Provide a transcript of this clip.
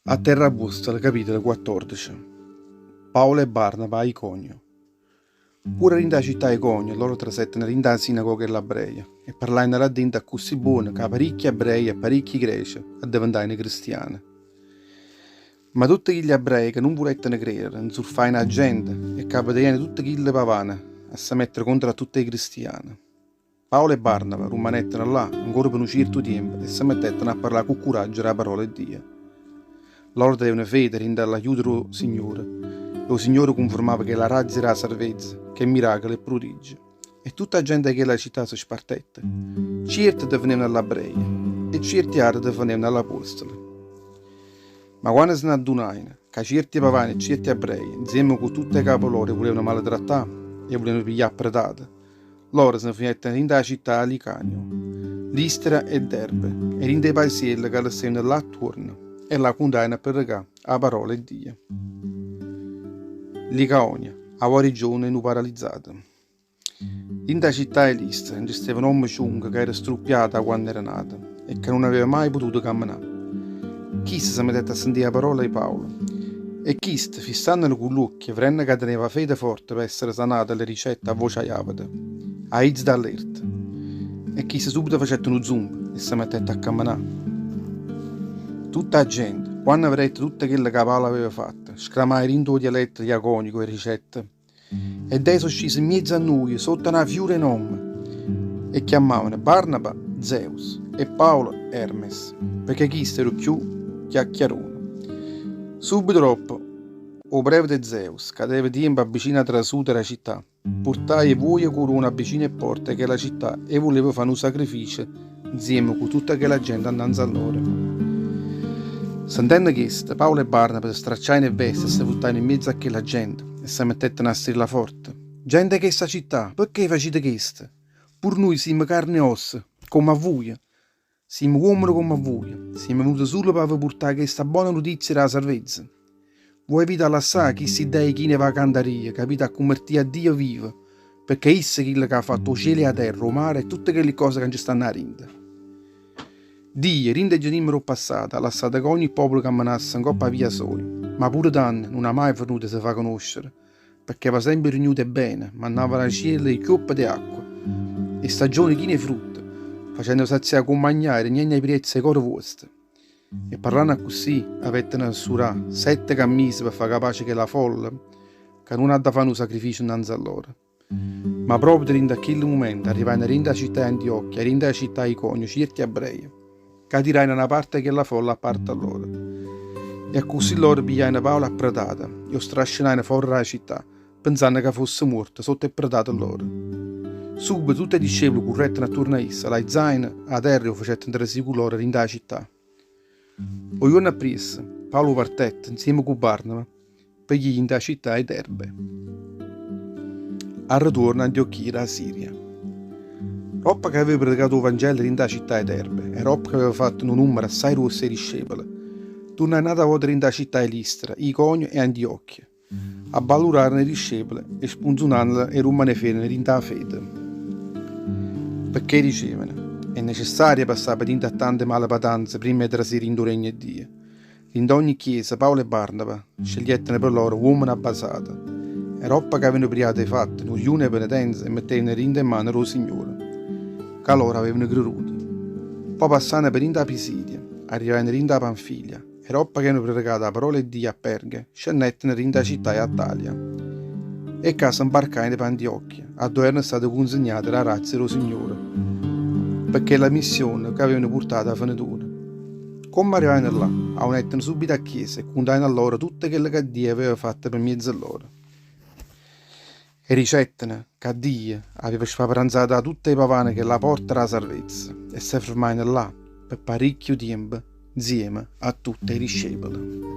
A Terra Apostoli, capitolo 14. Paolo e Barnaba a Iconio. Pure in da città Iconio, loro trasettano in da sinagoga e l'abreia, e parlano là dentro a così buono che parecchi ebrei e parecchi greci a diventare cristiani. Ma tutti gli ebrei che non volettero credere, insurfavano la gente e capitavano tutte quelle pavane a si mettere contro a tutti i cristiani. Paolo e Barnaba rimanettero là ancora per un certo tempo e si mettettero a parlare con coraggio la parola di Dio. Loro devono fede in l'aiuto del Signore. Lo Signore confermava che la razza era la salvezza, che miracoli e prodigi. E tutta la gente che la città si spartette. Certi venivano all'abreia e certi altri venivano all'apostolo. Ma quando se ne adunavano, che certi pavani e certi ebrei, insieme con tutte le capo loro, volevano maltrattare e volevano pigliare predate, loro se ne finettero in da città a Licanio, Listra e Derbe, e in dei paesielli che le stavano là attorno, e la condanna per regare la parola di Dio. Licaonia, a regione nu paralizzata. In da città di Listra ci stava un uomo ciungo che era struppiato quando era nato e che non aveva mai potuto camminare. Chiste si mettette a sentire la parola di Paolo e chiste, fissandolo con l'occhio, vrenne che teneva fede forte per essere sanata le ricette a voce aiavata, a izz d'allerta. E chiste subito facette uno zoom e si mettette a camminare. Tutta la gente, quando avrete tutte quelle che Paolo aveva fatto, scramai in tuo dialetto iaconico e ricette. E dei sono scesi in mezzo a noi, sotto una fiura enorme, e chiamavano Barnaba Zeus e Paolo Hermes, perché questi erano più chiacchieroni. Subito dopo, o breve di Zeus, che aveva tempo vicino a trasuta la città, portai voi e corona vicino a porte che la città e voleva fare un sacrificio insieme con tutta quella gente andando a loro. Sentendo questo, Paolo e Barnaba si stracciarono le vesti e si buttarono in mezzo a quella gente e si mettettero a strilla forte. Gente di questa città, perché facete questo? Pur noi siamo carne e ossa, come a voi. Siamo uomini come a voi. Siamo venuti solo per vi portare questa buona notizia della salvezza. Voi avete a lasciare chi si dei chi ne va a cantaria, capite, a convertire a Dio vivo, perché esso è quello che ha fatto il cielo e la terra, il mare e tutte quelle cose che ci stanno a rinde. Dio, rinde il numero passato, ha lasciato che ogni popolo camminasse in coppa via soli, ma pure danno non ha mai venuto a si far conoscere, perché va sempre riunito bene, mandava al cielo i chioppi di acqua, e stagioni chine e frutta, facendo saziare con mangiare niente prezzi e cose vostre. E parlando così, avete a surà 7 cammisi per far capace che la folla, che non ha da fare un sacrificio innanzi a loro. Ma proprio in quel momento arrivano in città di Antiochia e in città di Iconio certi ebrei, che tiravano una parte che la folla a parte a loro. E così loro pigliano Paolo a predata e lo strascinano fuori dalla città, pensando che fosse morto sotto il predato loro. Subito tutti i discepoli correttero attorno a essa, la zaina a terra e lo facettero entrare sicuro loro in da città. O giorno appresso, Paolo partette insieme con Barnaba per gli in da città di Derbe. Al ritorno a Antiochia da Siria. Roppa che aveva predicato il Vangelo in da città di Derbe e Roppa che aveva fatto un numero assai rosso ai discepoli. Torna nata volta in da città di Listra, Iconio e Antiochia, a valorare i discepoli e spunzonarla e rumane fede in da fede. Perché dicevano, è necessario passare per a tante male patanze prima di trasire in regno di Dio. In ogni chiesa Paolo e Barnaba scegliettero per loro uomini abbasati, e Roppa che avevano priato i fatti, non gli une penitenze e mettevano in mano al Signore, che loro avevano creduto. Poi passando per in da Pisidia, arrivano in da Panfilia, e Roppa che avevano predicato la parola di Dio a Perge, scendettero in da città di Attalia. E casa imbarcarono per Antiochia, a dove erano state consegnate la razza del Signore, perché la missione che avevano portato a finitore. Come arrivano là, avevano subito a chiesa e contarono a loro tutte quelle che Dio aveva fatto per mezzo a loro. E ricettano che Dio aveva spavranzato da tutte le pavane che la porta alla salvezza e si fermarono là per parecchio tempo insieme a tutti i discepoli.